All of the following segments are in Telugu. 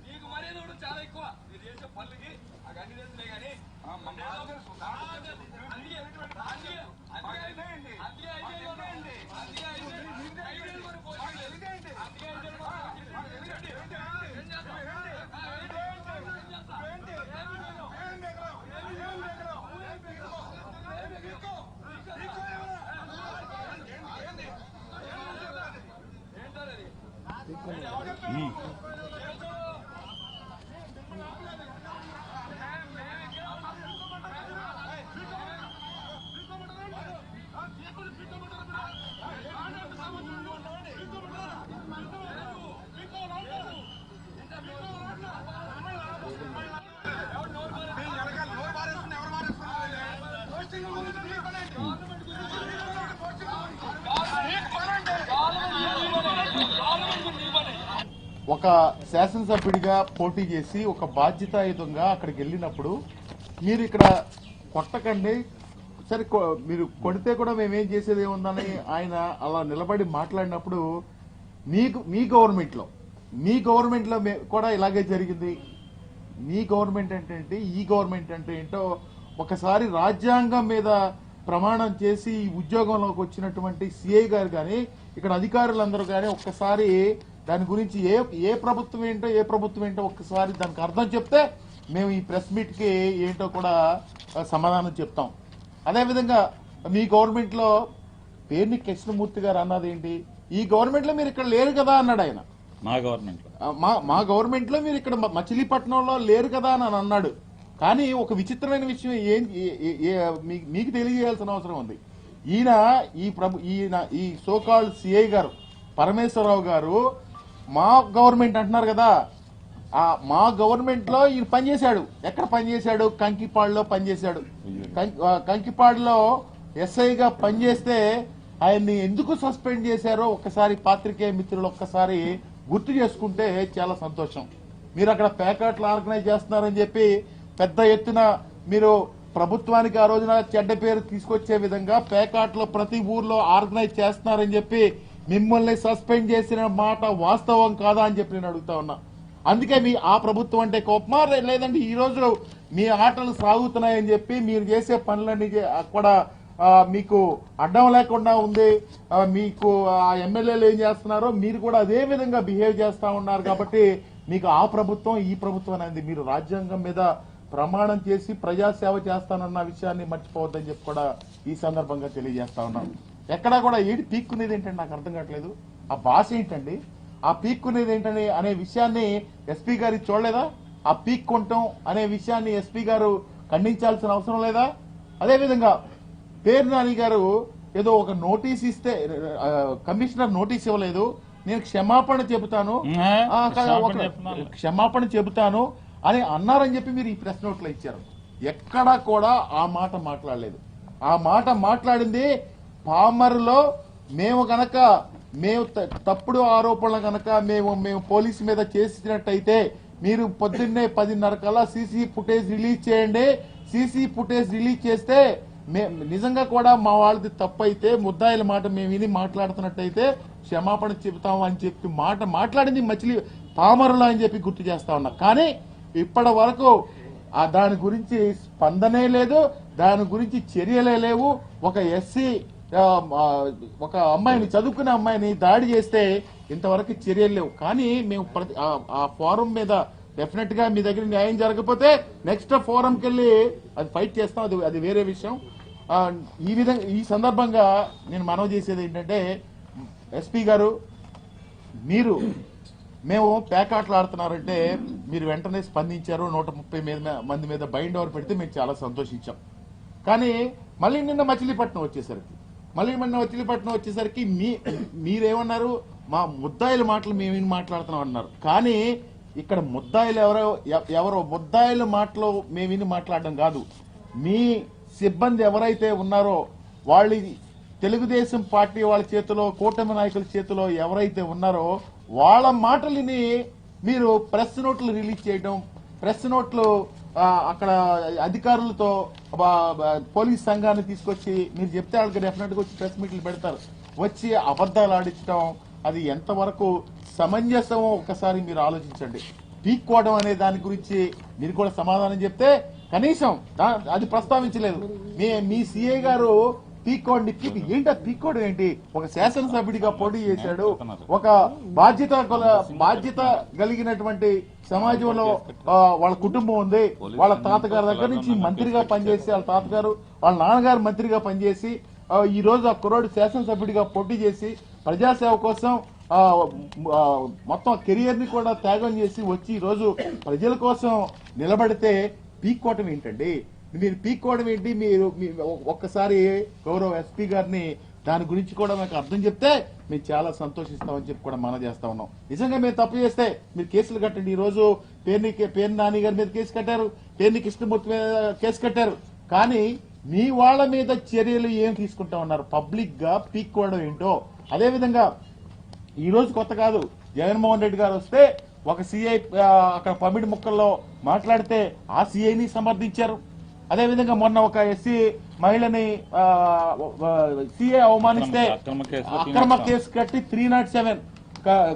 నీకు మర్యాద కూడా చాలా ఎక్కువ. మీరు చేసే పనులకి అన్ని చేస్తున్నాయి కానీ ఒక శాసనసభ్యుడిగా పోటీ చేసి ఒక బాధ్యతాయుతంగా అక్కడికి వెళ్ళినప్పుడు మీరు ఇక్కడ కొట్టకండి, సరే మీరు కొడితే కూడా మేమేం చేసేది ఏముందని ఆయన అలా నిలబడి మాట్లాడినప్పుడు మీ గవర్నమెంట్ లో కూడా ఇలాగే జరిగింది. మీ గవర్నమెంట్ అంటే ఏంటి, ఈ గవర్నమెంట్ అంటే ఏంటో ఒకసారి రాజ్యాంగం మీద ప్రమాణం చేసి ఈ ఉద్యోగంలోకి వచ్చినటువంటి సిఐ గారు కానీ ఇక్కడ అధికారులందరూ కానీ ఒక్కసారి దాని గురించి ఏ ప్రభుత్వం ఏంటో ఒక్కసారి దానికి అర్థం చెప్తే మేము ఈ ప్రెస్ మీట్ కి ఏంటో కూడా సమాధానం చెప్తాం. అదేవిధంగా మీ గవర్నమెంట్ లో పేర్ని కృష్ణమూర్తి గారు అన్నది ఏంటి, ఈ గవర్నమెంట్ లో మీరు ఇక్కడ లేరు కదా అన్నాడు ఆయన. మా గవర్నమెంట్ లో మీరు ఇక్కడ మచిలీపట్నంలో లేరు కదా అని అన్నాడు. కానీ ఒక విచిత్రమైన విషయం మీకు తెలియజేయాల్సిన అవసరం ఉంది. ఈయన ఈ సోకాల్డ్ సిఐ గారు పరమేశ్వరరావు గారు మా గవర్నమెంట్ అంటున్నారు కదా, మా గవర్నమెంట్ లో ఈయన పనిచేశాడు. ఎక్కడ పనిచేశాడు? కంకిపాడులో పనిచేశాడు. కంకిపాడులో ఎస్ఐగా పనిచేస్తే ఆయన్ని ఎందుకు సస్పెండ్ చేశారో ఒక్కసారి పాత్రికేయ మిత్రులు ఒక్కసారి గుర్తు చేసుకుంటే చాలా సంతోషం. మీరు అక్కడ ప్యాకెట్లు ఆర్గనైజ్ చేస్తున్నారని చెప్పి పెద్ద ఎత్తున మీరు ప్రభుత్వానికి ఆ రోజున చెడ్డ పేరు తీసుకొచ్చే విధంగా ప్యాకెట్లో ప్రతి ఊర్లో ఆర్గనైజ్ చేస్తున్నారని చెప్పి మిమ్మల్ని సస్పెండ్ చేసిన మాట వాస్తవం కాదా అని చెప్పి నేను అడుగుతా ఉన్నా. అందుకే ఆ ప్రభుత్వం అంటే కోపమా, లేదంటే ఈ రోజు మీ ఆటలు సాగుతున్నాయని చెప్పి మీరు చేసే పనులన్నీ కూడా మీకు అడ్డం లేకుండా ఉంది, మీకు ఆ ఎమ్మెల్యేలు ఏం చేస్తున్నారో మీరు కూడా అదే విధంగా బిహేవ్ చేస్తా ఉన్నారు కాబట్టి మీకు ఆ ప్రభుత్వం ఈ ప్రభుత్వం అనేది మీరు రాజ్యాంగం మీద ప్రమాణం చేసి ప్రజాసేవ చేస్తానన్న విషయాన్ని మర్చిపోవద్దని చెప్పి కూడా ఈ సందర్భంగా తెలియజేస్తా ఉన్నాం. ఎక్కడా కూడా ఏది పీక్కునేది ఏంటంటే నాకు అర్థం కావట్లేదు. ఆ భాష ఏంటండి, ఆ పీక్కునేది ఏంటని అనే విషయాన్ని ఎస్పీ గారు చూడలేదా? ఆ పీక్కుంటాం అనే విషయాన్ని ఎస్పీ గారు ఖండించాల్సిన అవసరం లేదా? అదేవిధంగా పేరు నాని గారు ఏదో ఒక నోటీస్ ఇస్తే కమిషనర్ నోటీస్ ఇవ్వలేదు, నేను క్షమాపణ చెబుతాను అని అన్నారని చెప్పి మీరు ఈ ప్రెస్ నోట్లో ఇచ్చారు. ఎక్కడా కూడా ఆ మాట మాట్లాడలేదు. ఆ మాట మాట్లాడింది పామర్లో మేము తప్పుడు ఆరోపణలు గనక మేము పోలీసు మీద చేసినట్టయితే మీరు పొద్దున్నే 10:30 కల్లా సీసీ ఫుటేజ్ రిలీజ్ చేయండి. సీసీ ఫుటేజ్ రిలీజ్ చేస్తే నిజంగా కూడా మా వాళ్ళది తప్పు అయితే ముద్దాయిల మాట మేము విని మాట్లాడుతున్నట్టయితే క్షమాపణ చెబుతాము అని చెప్పి మాట్లాడింది మచిలీ పామరులో అని చెప్పి గుర్తు చేస్తా ఉన్నా. కానీ ఇప్పటి వరకు దాని గురించి స్పందనే లేదు, దాని గురించి చర్యలే లేవు. ఒక ఎస్సీ ఒక అమ్మాయిని, చదువుకునే అమ్మాయిని దాడి చేస్తే ఇంతవరకు చర్యలు లేవు. కానీ మేము ఆ ఫోరం మీద డెఫినెట్ గా మీ దగ్గర న్యాయం జరగకపోతే నెక్స్ట్ ఫోరంకి వెళ్ళి అది ఫైట్ చేస్తాం, అది వేరే విషయం. ఈ సందర్భంగా నేను మనవి చేసేది ఏంటంటే ఎస్పీ గారు, మేము ప్యాకాట్లు ఆడుతున్నారంటే మీరు వెంటనే స్పందించారు. 130 మంది మీద బైండ్ ఓవర్ పెడితే మేము చాలా సంతోషించాం. కానీ మళ్ళీ నిన్న మచిలీపట్నం వచ్చేసరికి మీరేమన్నారు, మా ముద్దాయిల మాటలు మేము మాట్లాడుతున్నాం అన్నారు. కానీ ఇక్కడ ముద్దాయిలు ఎవరో ముద్దాయిల మాటలు మేము విని మాట్లాడడం కాదు. మీ సిబ్బంది ఎవరైతే ఉన్నారో వాళ్ళు తెలుగుదేశం పార్టీ వాళ్ళ చేతిలో, కూటమి నాయకుల చేతిలో ఎవరైతే ఉన్నారో వాళ్ళ మాటలని మీరు ప్రెస్ నోట్లు రిలీజ్ చేయడం, ప్రెస్ నోట్లు అక్కడ అధికారులతో పోలీస్ సంఘాన్ని తీసుకొచ్చి మీరు చెప్తే వాళ్ళకి డెఫినెట్ గా వచ్చి ప్రెస్ మీట్లు పెడతారు. వచ్చి అబద్దాలు ఆడించడం అది ఎంతవరకు సమంజసమో ఒకసారి మీరు ఆలోచించండి. పీక్కోవడం అనే దాని గురించి మీరు కూడా సమాధానం చెప్తే కనీసం అది ప్రస్తావించలేదు. మీ సిఐ గారు పీక్కోండి ఏంటి పీక్కోవడం ఏంటి? ఒక శాసనసభ్యుడిగా పోటీ చేశాడు, ఒక బాధ్యత కలిగినటువంటి సమాజంలో వాళ్ళ కుటుంబం ఉంది, వాళ్ళ తాతగారి దగ్గర నుంచి మంత్రిగా పనిచేసి వాళ్ళ తాతగారు వాళ్ళ నాన్నగారు మంత్రిగా పనిచేసి ఈ రోజు ఆ కుర్రోడు శాసనసభ్యుడిగా పోటీ చేసి ప్రజాసేవ కోసం మొత్తం కెరియర్ ని కూడా త్యాగం చేసి వచ్చి ఈ రోజు ప్రజల కోసం నిలబడితే పీక్కోవటం ఏంటండి? మీరు పీక్కోవడం ఏంటి? మీరు ఒక్కసారి గౌరవ ఎస్పీ గారిని దాని గురించి కూడా మాకు అర్థం చెప్తే మేము చాలా సంతోషిస్తామని చెప్పి కూడా మనం చేస్తా ఉన్నాం. నిజంగా మేము తప్పు చేస్తే మీరు కేసులు కట్టండి. ఈ రోజు పేర్ని నాని గారి మీద కేసు కట్టారు, పేర్ని కృష్ణమూర్తి మీద కేసు కట్టారు, కానీ మీ వాళ్ళ మీద చర్యలు ఏం తీసుకుంటా ఉన్నారు? పబ్లిక్ గా పీక్కోవడం ఏంటో. అదేవిధంగా ఈ రోజు కొత్త కాదు, జగన్మోహన్ రెడ్డి గారు వస్తే ఒక సిఐ అక్కడ పమిడి ముక్కల్లో మాట్లాడితే ఆ సిఐని సమర్థించారు. అదేవిధంగా మొన్న ఒక ఎస్సీ మహిళని సిఐ అవమానిస్తే అక్రమ కేసు కట్టి 307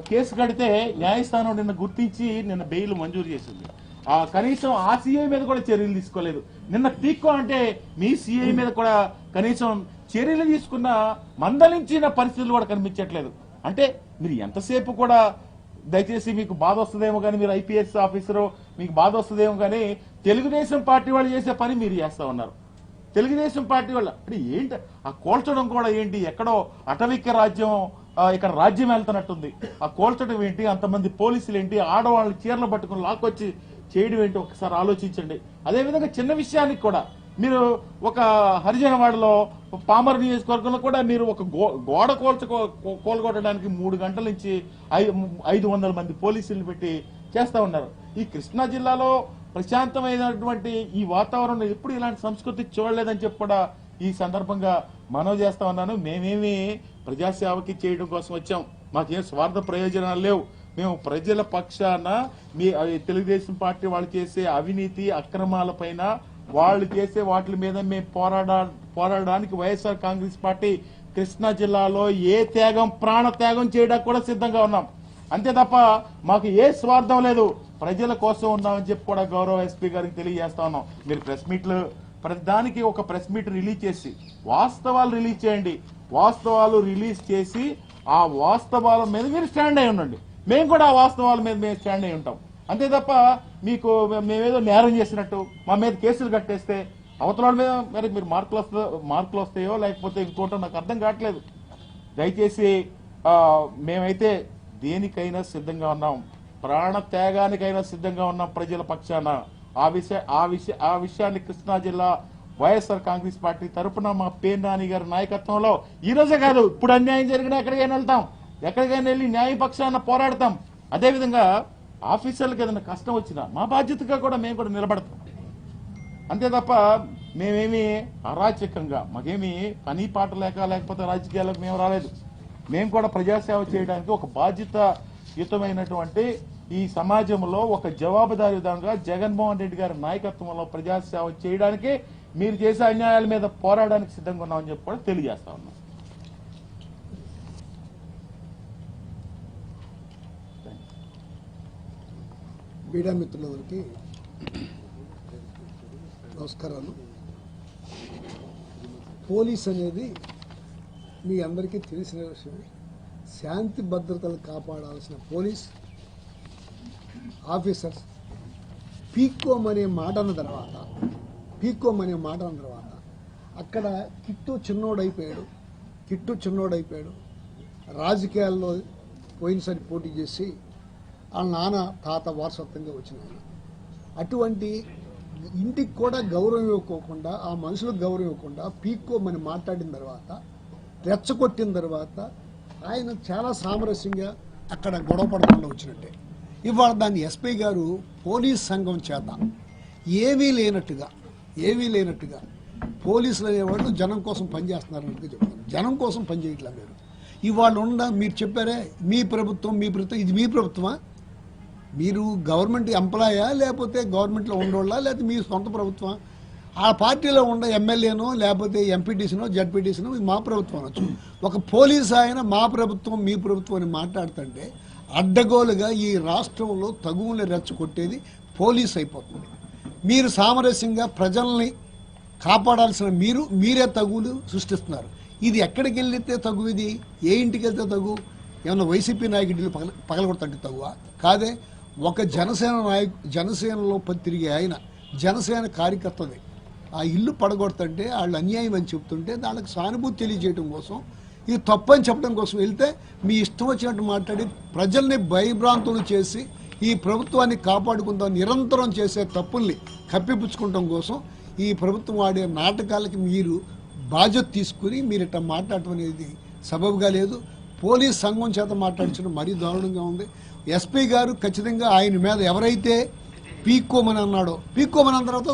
కేసు కడితే న్యాయస్థానం నిన్న గుర్తించి నిన్న బెయిల్ మంజూరు చేసింది. కనీసం ఆ సిఐ మీద కూడా చర్యలు తీసుకోలేదు. నిన్న పీక్కో అంటే మీ సిఐ మీద కూడా కనీసం చర్యలు తీసుకున్న మందలించిన పరిస్థితులు కూడా కనిపించట్లేదు. అంటే మీరు ఎంతసేపు కూడా దయచేసి మీకు బాధ వస్తుందేమో కానీ, మీరు ఐపీఎస్ ఆఫీసరు మీకు బాధ వస్తుందేమో కానీ తెలుగుదేశం పార్టీ వాళ్ళు చేసే పని మీరు చేస్తా ఉన్నారు. తెలుగుదేశం పార్టీ వాళ్ళ అంటే ఏంటి ఆ కోల్చడం కూడా ఏంటి? ఎక్కడో అటవిక రాజ్యం ఇక్కడ రాజ్యం వెళ్తున్నట్టుంది. ఆ కోల్చడం ఏంటి? అంతమంది పోలీసులు ఏంటి? ఆడవాళ్ళని చీరలు పట్టుకుని లాక్కొచ్చి చేయడం ఏంటి? ఒకసారి ఆలోచించండి. అదేవిధంగా చిన్న విషయానికి కూడా మీరు ఒక హరిజనవాడలో పామర్ నియోజకవర్గంలో కూడా మీరు ఒక గోడ కోల్గొట్టడానికి 3 గంటల నుంచి 500 మంది పోలీసులను పెట్టి చేస్తా ఉన్నారు. ఈ కృష్ణా జిల్లాలో ప్రశాంతమైనటువంటి ఈ వాతావరణం ఎప్పుడు ఇలాంటి సంస్కృతి చూడలేదని చెప్పి కూడా ఈ సందర్భంగా మనవి చేస్తా ఉన్నాను. మేమేమి ప్రజాసేవకి చేయడం కోసం వచ్చాం, మాకేం స్వార్థ ప్రయోజనాలు లేవు. మేము ప్రజల పక్షాన మీ తెలుగుదేశం పార్టీ వాళ్ళు చేసే అవినీతి అక్రమాలపైన వాళ్ళు చేసే వాటి మీద మేము పోరాడడానికి వైఎస్ఆర్ కాంగ్రెస్ పార్టీ కృష్ణా జిల్లాలో ఏ త్యాగం ప్రాణ త్యాగం చేయడానికి కూడా సిద్ధంగా ఉన్నాం. అంతే తప్ప మాకు ఏ స్వార్థం లేదు, ప్రజల కోసం ఉన్నామని చెప్పి కూడా గౌరవ ఎస్పీ గారికి తెలియజేస్తా ఉన్నాం. మీరు ప్రెస్ మీట్లు ప్రతిదానికి ఒక ప్రెస్ మీట్ రిలీజ్ చేసి వాస్తవాలు రిలీజ్ చేయండి. వాస్తవాలు రిలీజ్ చేసి ఆ వాస్తవాల మీద మీరు స్టాండ్ అయి ఉండండి. మేము కూడా ఆ వాస్తవాల మీద మేము స్టాండ్ అయి ఉంటాం. అంతే తప్ప మీకు మేమేదో నేరం చేసినట్టు మా మీద కేసులు కట్టేస్తే అవతల మీద మరి మీరు మార్కులు వస్తాయో లేకపోతే ఇంకోటో నాకు అర్థం కావట్లేదు. దయచేసి మేమైతే దేనికైనా సిద్ధంగా ఉన్నాం, ప్రాణ త్యాగానికైనా సిద్ధంగా ఉన్నాం ప్రజల పక్షాన. ఆ విషయాన్ని కృష్ణా జిల్లా వైఎస్ఆర్ కాంగ్రెస్ పార్టీ తరఫున మా పేర్ని నాని గారి నాయకత్వంలో ఈ రోజే కాదు ఇప్పుడు అన్యాయం జరిగినా ఎక్కడికైనా వెళ్తాం, ఎక్కడికైనా వెళ్ళి న్యాయ పక్షాన పోరాడతాం. అదేవిధంగా ఆఫీసర్లకు ఏదైనా కష్టం వచ్చినా మా బాధ్యతగా కూడా మేము కూడా నిలబడతాం. అంతే తప్ప మేమేమి అరాచకంగా మాకేమి పని పాట లేకపోతే రాజకీయాలకు మేము రాలేదు. మేము కూడా ప్రజాసేవ చేయడానికి ఒక బాధ్యతాయుతమైనటువంటి ఈ సమాజంలో ఒక జవాబుదారీదారుగా జగన్మోహన్ రెడ్డి గారి నాయకత్వంలో ప్రజాసేవ చేయడానికి మీరు చేసే అన్యాయాల మీద పోరాడడానికి సిద్ధంగా ఉన్నామని చెప్పి కూడా తెలియజేస్తా ఉన్నాం. మీడియా మిత్రులందరికీ నమస్కారాలు. పోలీస్ అనేది మీ అందరికీ తెలిసిన విషయం. శాంతి భద్రతలు కాపాడాల్సిన పోలీస్ ఆఫీసర్స్ పీక్కోమనే మాట అన్న తర్వాత అక్కడ కిట్టు చిన్నోడైపోయాడు. రాజకీయాల్లో పోయినసారి పోటీ చేసి వాళ్ళ నాన్న తాత వారసత్వంగా వచ్చిన ఆయన. అటువంటి ఇంటికి కూడా గౌరవం ఇవ్వకోకుండా, ఆ మనుషులకు గౌరవం ఇవ్వకుండా పీక్కోమని మాట్లాడిన తర్వాత, రెచ్చగొట్టిన తర్వాత ఆయన చాలా సామరస్యంగా అక్కడ గొడవ పడకుండా వచ్చినట్టే. ఇవాళ దాన్ని ఎస్పీ గారు పోలీస్ సంఘం చేత ఏమీ లేనట్టుగా పోలీసులు అనేవాళ్ళు జనం కోసం పనిచేస్తున్నారన్నట్టుగా చెప్తారు. జనం కోసం పనిచేయట్లా మీరు. ఇవాళ మీరు చెప్పారే మీ ప్రభుత్వం ఇది మీ ప్రభుత్వమా? మీరు గవర్నమెంట్ ఎంప్లాయా లేకపోతే గవర్నమెంట్లో ఉండోళ్ళా లేకపోతే మీ సొంత ప్రభుత్వం? ఆ పార్టీలో ఉండే ఎమ్మెల్యేనో లేకపోతే ఎంపీటీసీనో జడ్పీటీసీనో మా ప్రభుత్వం అనొచ్చు. ఒక పోలీసు ఆయన మా ప్రభుత్వం మీ ప్రభుత్వం అని మాట్లాడుతుంటే అడ్డగోలుగా ఈ రాష్ట్రంలో తగువుని రెచ్చగొట్టేది పోలీస్ అయిపోతుంది. మీరు సామరస్యంగా ప్రజల్ని కాపాడాల్సిన మీరే తగులు సృష్టిస్తున్నారు. ఇది ఎక్కడికి వెళ్తే తగు? ఇది ఏ ఇంటికి వెళ్తే తగు? ఏమన్నా వైసీపీ నాయకుడిని పగలగొడతంటే తగువా? కాదే. ఒక జనసేనలో తిరిగే ఆయన జనసేన కార్యకర్తది ఆ ఇల్లు పడగొడుతుంటే వాళ్ళు అన్యాయం అని చెప్తుంటే దానికి సానుభూతి తెలియజేయడం కోసం, ఇది తప్పని చెప్పడం కోసం వెళ్తే మీ ఇష్టం వచ్చినట్టు మాట్లాడి ప్రజల్ని భయభ్రాంతులు చేసి ఈ ప్రభుత్వాన్ని కాపాడుకుందాం నిరంతరం చేసే తప్పుల్ని కప్పిపుచ్చుకోవడం కోసం ఈ ప్రభుత్వం ఆడే నాటకాలకి మీరు బాధ్యత తీసుకుని మీరు ఇట్లా మాట్లాడటం అనేది సబబుగా లేదు. పోలీస్ సంఘం చేత మాట్లాడించడం మరీ దారుణంగా ఉంది. ఎస్పీ గారు ఖచ్చితంగా ఆయన మీద ఎవరైతే పీక్కోమని అన్నాడో, పీక్కోమని అన్న తర్వాత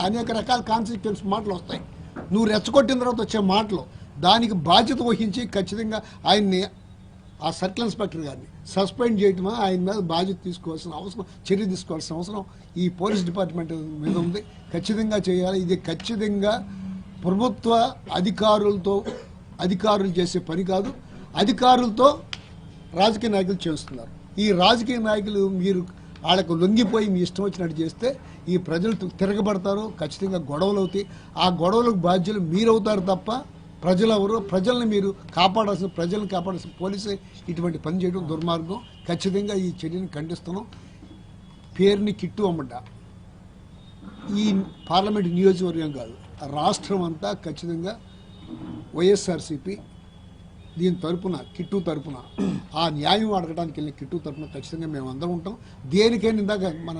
అనేక రకాల కాన్సిక్వెన్స్ మాటలు వస్తాయి. నువ్వు రెచ్చగొట్టిన తర్వాత వచ్చే మాటలు, దానికి బాధ్యత వహించి ఖచ్చితంగా ఆయన్ని, ఆ సర్కిల్ ఇన్స్పెక్టర్ గారిని సస్పెండ్ చేయటమా, ఆయన మీద బాధ్యత తీసుకోవాల్సిన అవసరం, చర్య తీసుకోవాల్సిన అవసరం ఈ పోలీస్ డిపార్ట్మెంట్ మీద ఉంది. ఖచ్చితంగా చేయాలి. ఇది ఖచ్చితంగా ప్రభుత్వ అధికారులు చేసే పని కాదు. అధికారులతో రాజకీయ నాయకులు చేస్తున్నారు. ఈ రాజకీయ నాయకులు మీరు వాళ్ళకు లొంగిపోయి మీ ఇష్టం వచ్చినట్టు చేస్తే ఈ ప్రజలు తిరగబడతారు. ఖచ్చితంగా గొడవలు అవుతాయి. ఆ గొడవలకు బాధ్యులు మీరవుతారు తప్ప ప్రజలు ఎవరు? ప్రజల్ని మీరు ప్రజల్ని కాపాడాల్సిన పోలీసే ఇటువంటి పని చేయడం దుర్మార్గం. ఖచ్చితంగా ఈ చర్యను ఖండిస్తున్నాం. పేరుని కిట్టు అమ్మట ఈ పార్లమెంట్ నియోజకవర్గం కాదు, రాష్ట్రం అంతా ఖచ్చితంగా వైఎస్ఆర్సీపీ దీని తరపున, కిట్టు తరపున, ఆ న్యాయం అడగడానికి వెళ్ళిన కిట్టు తరపున ఖచ్చితంగా మేము అందరం ఉంటాం. దేనికైనా ఇందాక మన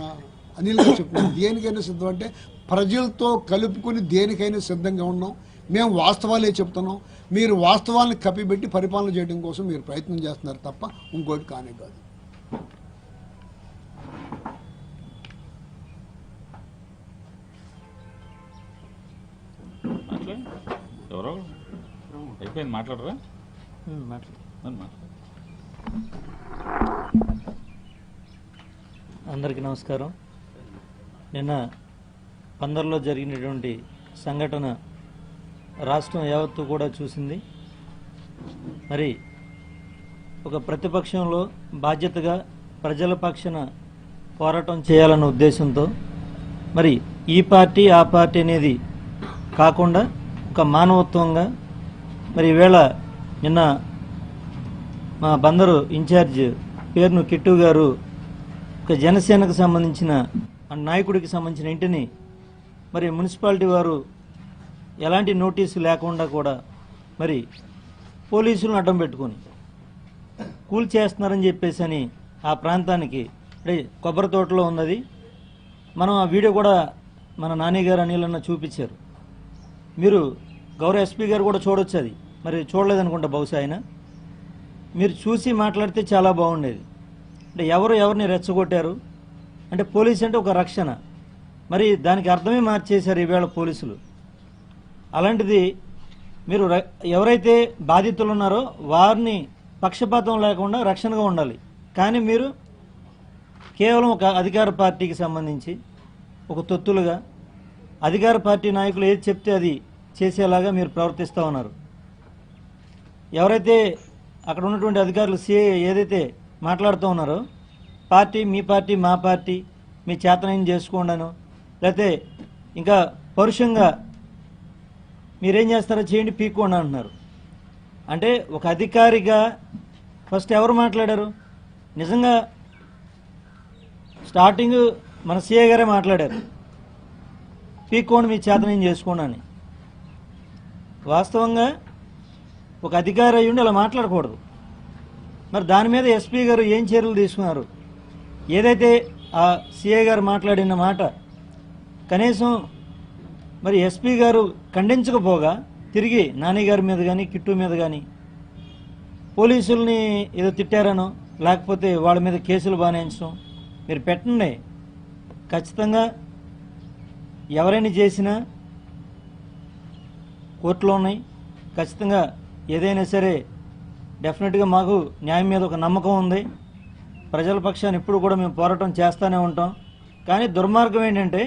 అనిల్ గారు చెప్తున్నాం, దేనికైనా సిద్ధం అంటే ప్రజలతో కలుపుకుని దేనికైనా సిద్ధంగా ఉన్నాం. మేము వాస్తవాలే చెప్తున్నాం. మీరు వాస్తవాలను కప్పిపెట్టి పరిపాలన చేయడం కోసం మీరు ప్రయత్నం చేస్తున్నారు తప్ప ఇంకోటి కానే కాదు. ఎవరో అయిపోయింది, మాట్లాడరా? అందరికీ నమస్కారం. నిన్న పందర్లో జరిగినటువంటి సంఘటన రాష్ట్రం యావత్తు కూడా చూసింది. మరి ఒక ప్రతిపక్షంలో బాధ్యతగా ప్రజల పక్షాన పోరాటం చేయాలన్న ఉద్దేశంతో మరి ఈ పార్టీ ఆ పార్టీ అనేది కాకుండా ఒక మానవత్వంగా మరి ఈవేళ నిన్న మా బందరు ఇన్ఛార్జ్ పేరును కిట్టు గారు ఒక జనసేనకు సంబంధించిన నాయకుడికి సంబంధించిన ఇంటిని మరి మున్సిపాలిటీ వారు ఎలాంటి నోటీసు లేకుండా కూడా మరి పోలీసులను అడ్డం పెట్టుకొని కూల్ చేస్తున్నారని చెప్పేసి అని ఆ ప్రాంతానికి, అంటే కొబ్బరి తోటలో ఉన్నది. మనం ఆ వీడియో కూడా మన నాని గారు అనిలన్న చూపించారు. మీరు గౌరవ ఎస్పీ గారు కూడా చూడొచ్చు. అది మరి చూడలేదనుకుంటా బహుశా ఆయన. మీరు చూసి మాట్లాడితే చాలా బాగుండేది. అంటే ఎవరిని రెచ్చగొట్టారు అంటే పోలీసు అంటే ఒక రక్షణ, మరి దానికి అర్థమే మార్చేశారు ఈవేళ పోలీసులు. అలాంటిది మీరు ఎవరైతే బాధితులు ఉన్నారో వారిని పక్షపాతం లేకుండా రక్షణగా ఉండాలి. కానీ మీరు కేవలం ఒక అధికార పార్టీకి సంబంధించి ఒక తొత్తులుగా అధికార పార్టీ నాయకులు ఏది చెప్తే అది చేసేలాగా మీరు ప్రవర్తిస్తూ ఉన్నారు. ఎవరైతే అక్కడ ఉన్నటువంటి అధికారులు సిఏ ఏదైతే మాట్లాడుతూ ఉన్నారో పార్టీ, మీ పార్టీ, మా పార్టీ, మీ చేతనైన చేసుకోండాను, లేకపోతే ఇంకా పరుషంగా మీరేం చేస్తారో చేయండి పీక్కోండి అంటున్నారు. అంటే ఒక అధికారిగా ఫస్ట్ ఎవరు మాట్లాడారు? నిజంగా స్టార్టింగ్ మన సిఏ గారే మాట్లాడారు, పీక్కోండి మీ చేతనైన చేసుకోండి అని. వాస్తవంగా ఒక అధికారి అయ్యుండి అలా మాట్లాడకూడదు. మరి దాని మీద ఎస్పీ గారు ఏం చర్యలు తీసుకున్నారు? ఏదైతే ఆ సిఏ గారు మాట్లాడిన మాట కనీసం మరి ఎస్పీ గారు ఖండించకపోగా తిరిగి నాని గారి మీద కానీ కిట్టు మీద కానీ పోలీసుల్ని ఏదో తిట్టారనో లేకపోతే వాళ్ళ మీద కేసులు బానేయించడం మీరు పెట్టండి. ఖచ్చితంగా ఎవరైనా చేసినా కోర్టులో ఉన్నాయి. ఖచ్చితంగా ఏదైనా సరే డెఫినెట్గా మాకు న్యాయం మీద ఒక నమ్మకం ఉంది. ప్రజల పక్షాన్ని ఎప్పుడు కూడా మేము పోరాటం చేస్తూనే ఉంటాం. కానీ దుర్మార్గం ఏంటంటే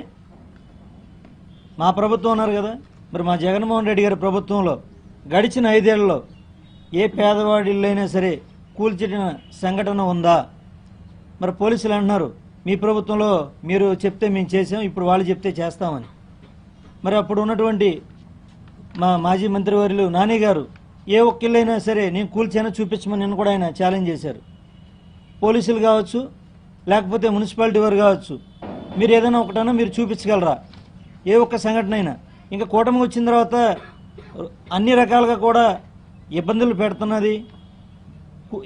మా ప్రభుత్వం ఉన్నారు కదా, మరి మా జగన్మోహన్ రెడ్డి గారి ప్రభుత్వంలో గడిచిన 5 ఏళ్లలో ఏ పేదవాడి ఇల్లైనా సరే కూల్చిన సంఘటన ఉందా? మరి పోలీసులు అంటున్నారు మీ ప్రభుత్వంలో మీరు చెప్తే మేము చేసాం, ఇప్పుడు వాళ్ళు చెప్తే చేస్తామని. మరి అప్పుడు ఉన్నటువంటి మా మాజీ మంత్రివర్యులు నాని గారు ఏ ఒక్క ఇల్లైనా సరే నేను కూల్చానో చూపించమని నిన్న కూడా ఆయన ఛాలెంజ్ చేశారు. పోలీసులు కావచ్చు లేకపోతే మున్సిపాలిటీ వారు కావచ్చు, మీరు ఏదైనా ఒకటైనా మీరు చూపించగలరా ఏ ఒక్క సంఘటన అయినా? ఇంకా కూటమి వచ్చిన తర్వాత అన్ని రకాలుగా కూడా ఇబ్బందులు పెడుతున్నది,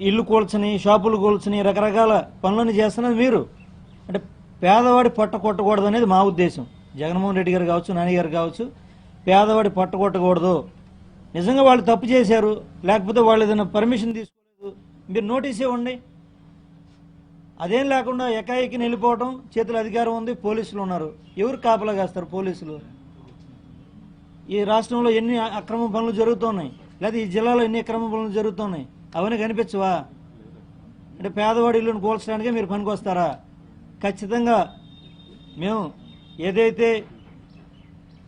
ఇల్లు కూల్చని షాపులు కూల్చని రకరకాల పనులను చేస్తున్నది మీరు. అంటే పేదవాడి పొట్ట కొట్టకూడదు అనేది మా ఉద్దేశం. జగన్మోహన్ రెడ్డి గారు కావచ్చు నాని గారు కావచ్చు, పేదవాడి పొట్ట కొట్టకూడదు. నిజంగా వాళ్ళు తప్పు చేశారు, లేకపోతే వాళ్ళు ఏదైనా పర్మిషన్ తీసుకోలేదు, మీరు నోటీస్ ఇవ్వండి. అదేం లేకుండా ఎకాయికి వెళ్ళిపోవడం, చేతుల అధికారం ఉంది, పోలీసులు ఉన్నారు, ఎవరు కాపలా కాస్తారు? పోలీసులు. ఈ రాష్ట్రంలో ఎన్ని అక్రమ పనులు జరుగుతున్నాయి, లేదా ఈ జిల్లాలో ఎన్ని అక్రమ పనులు జరుగుతున్నాయి, అవన్నీ కనిపించవా? అంటే పేదవాడి ఇల్లును కూల్చడానికే మీరు పనికొస్తారా? ఖచ్చితంగా మేము ఏదైతే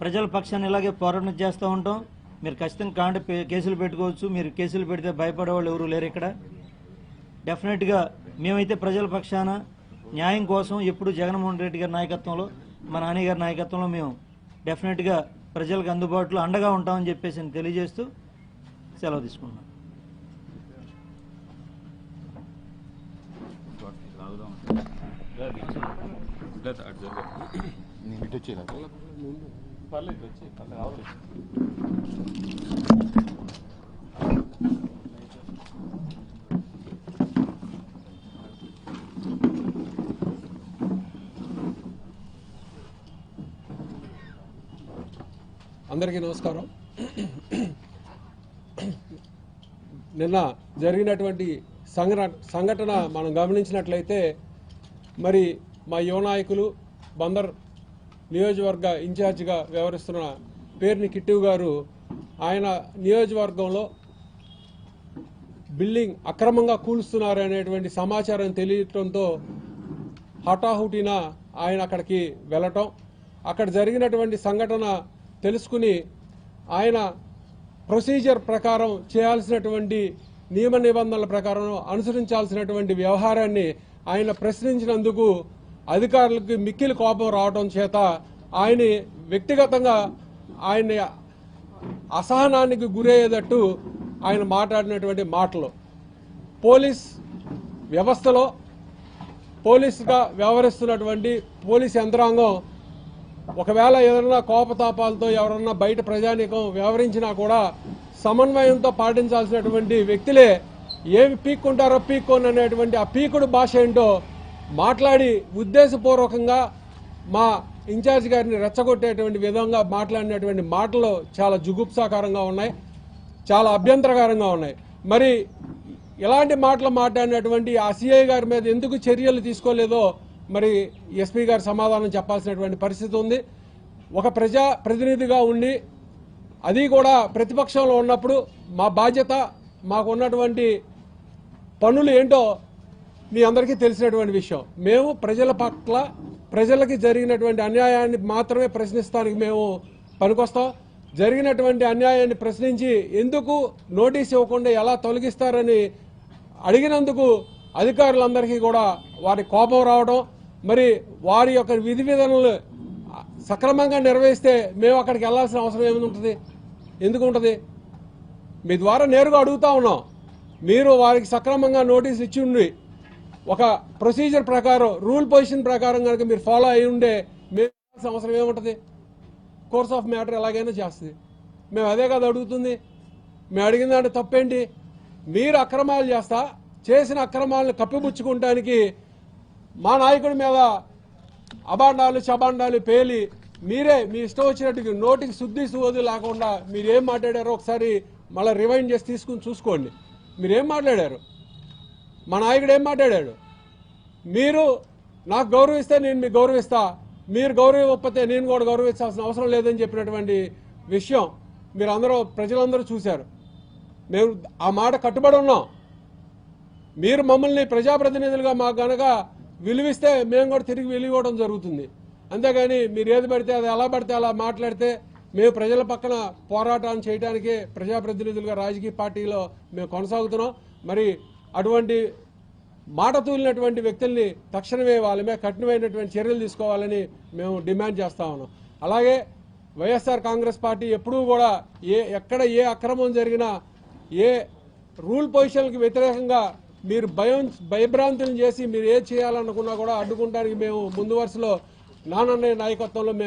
ప్రజల పక్షాన్ని ఇలాగే పోరాటం చేస్తూ ఉంటాం. మీరు ఖచ్చితంగా కేసులు పెట్టుకోవచ్చు. మీరు కేసులు పెడితే భయపడేవాళ్ళు ఎవరు లేరు ఇక్కడ. డెఫినెట్గా మేమైతే ప్రజల పక్షాన న్యాయం కోసం ఎప్పుడు జగన్మోహన్ రెడ్డి గారి నాయకత్వంలో, మా నాని గారి నాయకత్వంలో మేము డెఫినెట్గా ప్రజలకు అందుబాటులో అండగా ఉంటామని చెప్పేసి నేను తెలియజేస్తూ సెలవు తీసుకుంటున్నాను. అందరికీ నమస్కారం. నిన్న జరిగినటువంటి సంఘటన మనం గమనించినట్లయితే, మరి మా యువ నాయకులు బందర్ నియోజకవర్గ ఇన్ఛార్జిగా వ్యవహరిస్తున్న పేర్ని కిట్టివ్ గారు, ఆయన నియోజకవర్గంలో బిల్డింగ్ అక్రమంగా కూలుస్తున్నారు అనేటువంటి సమాచారం తెలియటంతో హఠాహుటిన ఆయన అక్కడికి వెళ్ళటం, అక్కడ జరిగినటువంటి సంఘటన తెలుసుకుని ఆయన ప్రొసీజర్ ప్రకారం చేయాల్సినటువంటి నియమ నిబంధనల ప్రకారం అనుసరించాల్సినటువంటి వ్యవహారాన్ని ఆయన ప్రశ్నించినందుకు అధికారులకు మిక్కిలి కోపం రావడం చేత ఆయన వ్యక్తిగతంగా ఆయన అసహనానికి గురయ్యేటట్టు ఆయన మాట్లాడినటువంటి మాటలు, పోలీస్ వ్యవస్థలో పోలీసుగా వ్యవహరిస్తున్నటువంటి పోలీస్ యంత్రాంగం ఒకవేళ ఏదైనా కోపతాపాలతో ఎవరన్నా బయట ప్రజానీకం వ్యవహరించినా కూడా సమన్వయంతో పాటించాల్సినటువంటి వ్యక్తులే ఏమి పీక్కుంటారో పీక్కోని అనేటువంటి ఆ పీకుడు భాష ఏంటో మాట్లాడి ఉద్దేశపూర్వకంగా మా ఇన్ఛార్జ్ గారిని రెచ్చగొట్టేటువంటి విధంగా మాట్లాడినటువంటి మాటలు చాలా జుగుప్సాకరంగా ఉన్నాయి, చాలా అభ్యంతరకరంగా ఉన్నాయి. మరి ఇలాంటి మాటలు మాట్లాడినటువంటి ఆ సిఐ గారి మీద ఎందుకు చర్యలు తీసుకోలేదో మరి ఎస్పీ గారు సమాధానం చెప్పాల్సినటువంటి పరిస్థితి ఉంది. ఒక ప్రజా ప్రతినిధిగా ఉండి, అది కూడా ప్రతిపక్షంలో ఉన్నప్పుడు మా బాధ్యత, మాకున్నటువంటి పనులు ఏంటో మీ అందరికీ తెలిసినటువంటి విషయం. మేము ప్రజల పట్ల ప్రజలకి జరిగినటువంటి అన్యాయాన్ని మాత్రమే ప్రశ్నిస్తానికి మేము పనికొస్తాం. జరిగినటువంటి అన్యాయాన్ని ప్రశ్నించి ఎందుకు నోటీస్ ఇవ్వకుండా ఎలా తొలగిస్తారని అడిగినందుకు అధికారులందరికీ కూడా వారి కోపం రావడం, మరి వారి యొక్క విధి విధానాలు సక్రమంగా నిర్వహిస్తే మేము అక్కడికి వెళ్లాల్సిన అవసరం ఏముంటుంది, ఎందుకు ఉంటుంది? మీ ద్వారా నేరుగా అడుగుతా ఉన్నాం. మీరు వారికి సక్రమంగా నోటీస్ ఇచ్చి ఉండి ఒక ప్రొసీజర్ ప్రకారం, రూల్ పొజిషన్ ప్రకారం కనుక మీరు ఫాలో అయి ఉండే మేము అవసరం ఏముంటుంది? కోర్స్ ఆఫ్ మ్యాటర్ ఎలాగైనా చేస్తుంది. మేము అదే కదా అడుగుతుంది. మేము అడిగిన దాంట్లో తప్పేంటి? మీరు అక్రమాలు చేసిన అక్రమాలను కప్పిపుచ్చుకుంటానికి మా నాయకుడి మీద అబాండాలు శబాండాలు పేలి మీరే మీ ఇష్టం వచ్చినట్టు నోటికి శుద్ధి సువోదు లేకుండా మీరు ఏం మాట్లాడారో ఒకసారి మళ్ళీ రివైండ్ చేసి తీసుకుని చూసుకోండి. మీరేం మాట్లాడారు, మా నాయకుడు ఏం మాట్లాడాడు? మీరు నాకు గౌరవిస్తే నేను మీకు గౌరవిస్తా, మీరు గౌరవించకపోతే నేను కూడా గౌరవించాల్సిన అవసరం లేదని చెప్పినటువంటి విషయం మీరు అందరూ ప్రజలందరూ చూశారు. మేము ఆ మాట కట్టుబడి ఉన్నాం. మీరు మమ్మల్ని ప్రజాప్రతినిధులుగా మాకు గనక విలువిస్తే మేము కూడా తిరిగి విలువడం జరుగుతుంది. అంతేగాని మీరు ఏది పడితే అది ఎలా పడితే అలా మాట్లాడితే మేము ప్రజల పక్కన పోరాటాన్ని చేయడానికి ప్రజాప్రతినిధులుగా రాజకీయ పార్టీలో మేము కొనసాగుతున్నాం. మరి అటువంటి మాట తూలినటువంటి వ్యక్తుల్ని తక్షణమే వాళ్ళ మీద కఠినమైనటువంటి చర్యలు తీసుకోవాలని మేము డిమాండ్ చేస్తా ఉన్నాం. అలాగే వైఎస్ఆర్ కాంగ్రెస్ పార్టీ ఎప్పుడూ కూడా ఎక్కడ ఏ అక్రమం జరిగినా ఏ రూల్ పొజిషన్కి వ్యతిరేకంగా మీరు భయభ్రాంతులను చేసి మీరు ఏది చేయాలనుకున్నా కూడా అడ్డుకుంటానికి మేము ముందు వరుసలో నానన్నయ్య నాయకత్వంలో మేము